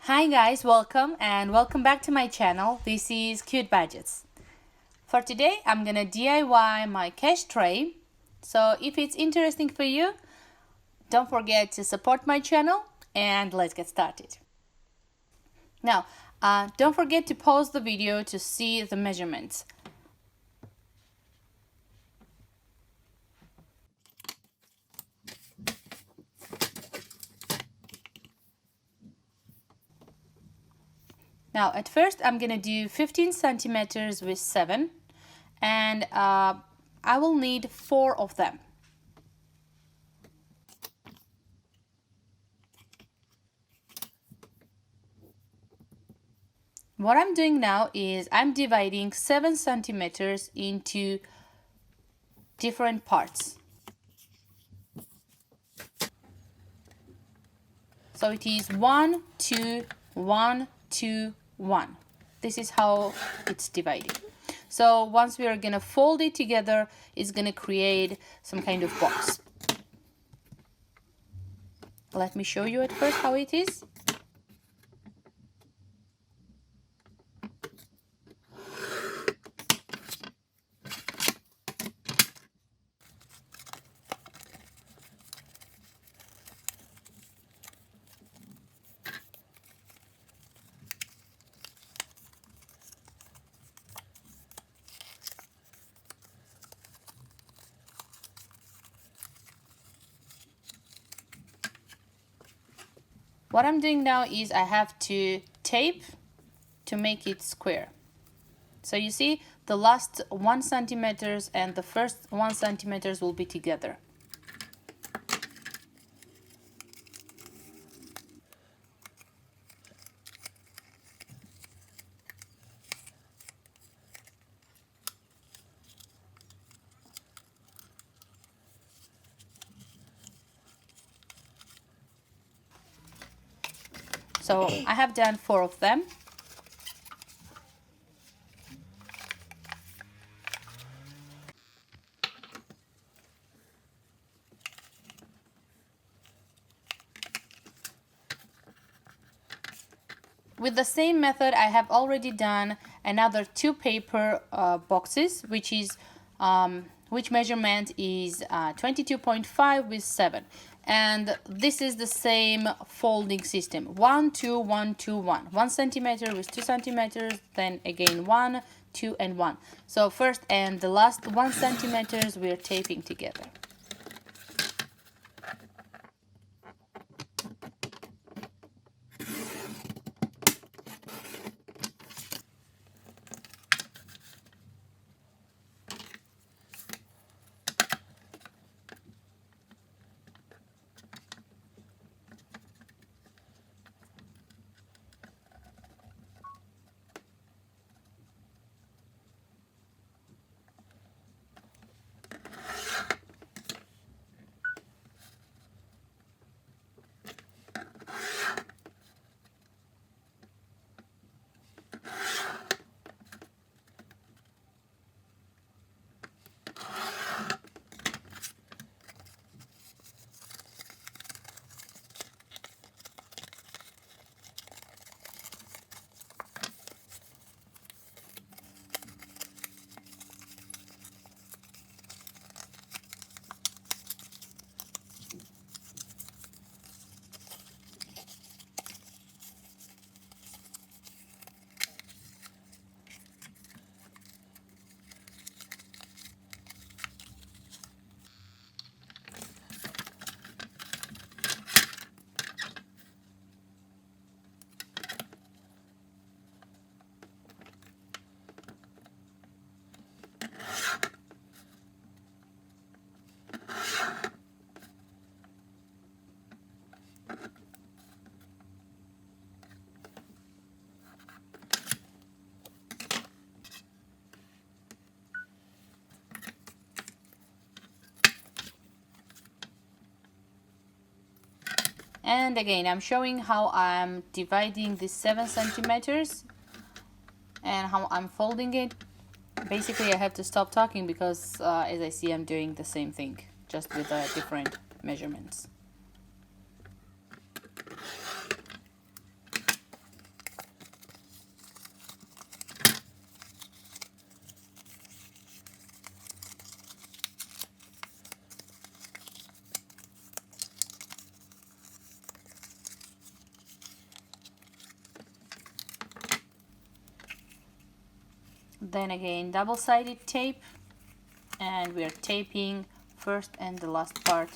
Hi guys, welcome and welcome back to my channel. This is Cute Badgets. For today, I'm gonna DIY my cash tray. So if it's interesting for you, don't forget to support my channel and let's get started. Now, don't forget to pause the video to see the measurements. Now, at first, I'm gonna do 15 centimeters with 7, and I will need 4 of them. What I'm doing now is I'm dividing 7 centimeters into different parts. So it is 1, 2, 1, 2, 1. This is how it's divided. So once we are gonna fold it together, it's gonna create some kind of box. Let me show you at first how it is. What I'm doing now is I have to tape to make it square. So you see the last 1 centimeters and the first 1 centimeters will be together. So I have done 4 of them. With the same method, I have already done another 2 paper boxes, which measurement is 22.5 with 7. And this is the same folding system: 1, 2, 1, 2, 1. 1 centimeter with 2 centimeters, then again 1, 2, and 1. So first and the last 1 centimeters we're taping together. And again, I'm showing how I'm dividing this 7 centimeters and how I'm folding it. Basically, I have to stop talking because as I see, I'm doing the same thing, just with different measurements. Then again double-sided tape, and we are taping first and the last part.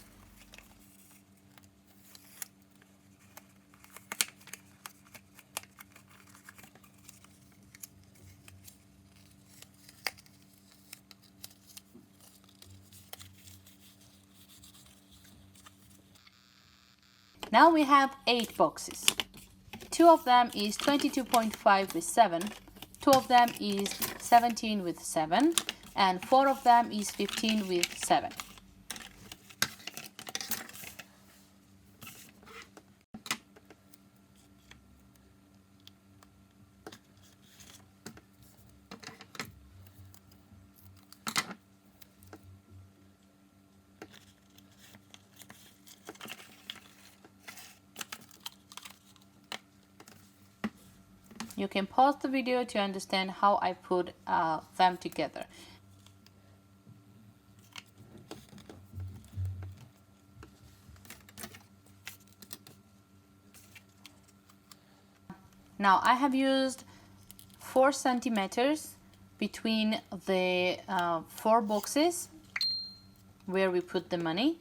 Now we have 8 boxes. 2 of them is 22.5 with 7, 2 of them is 17 with 7, and 4 of them is 15 with 7. You can pause the video to understand how I put them together. Now I have used 4 centimeters between the 4 boxes where we put the money.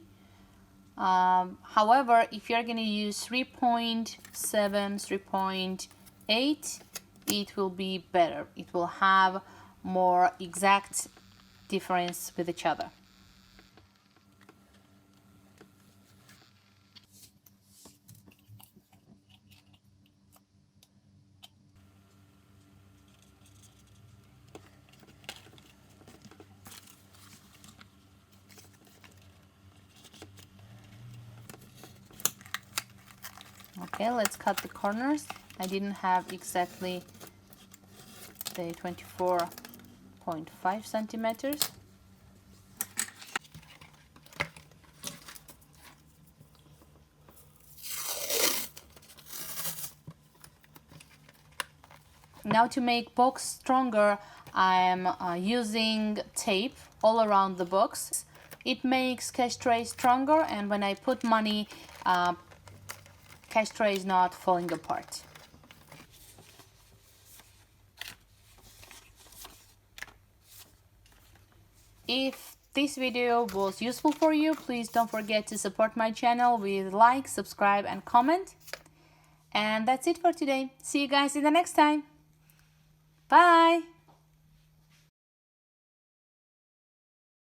However, if you're going to use 3.7, 3.8, it will be better. It will have more exact difference with each other. Okay, let's cut the corners. I didn't have exactly the 24.5 centimeters. Now to make box stronger, I am using tape all around the box. It makes cash tray stronger, and when I put money, cash tray is not falling apart. If this video was useful for you, please don't forget to support my channel with like, subscribe and comment. And that's it for today. See you guys in the next time. Bye!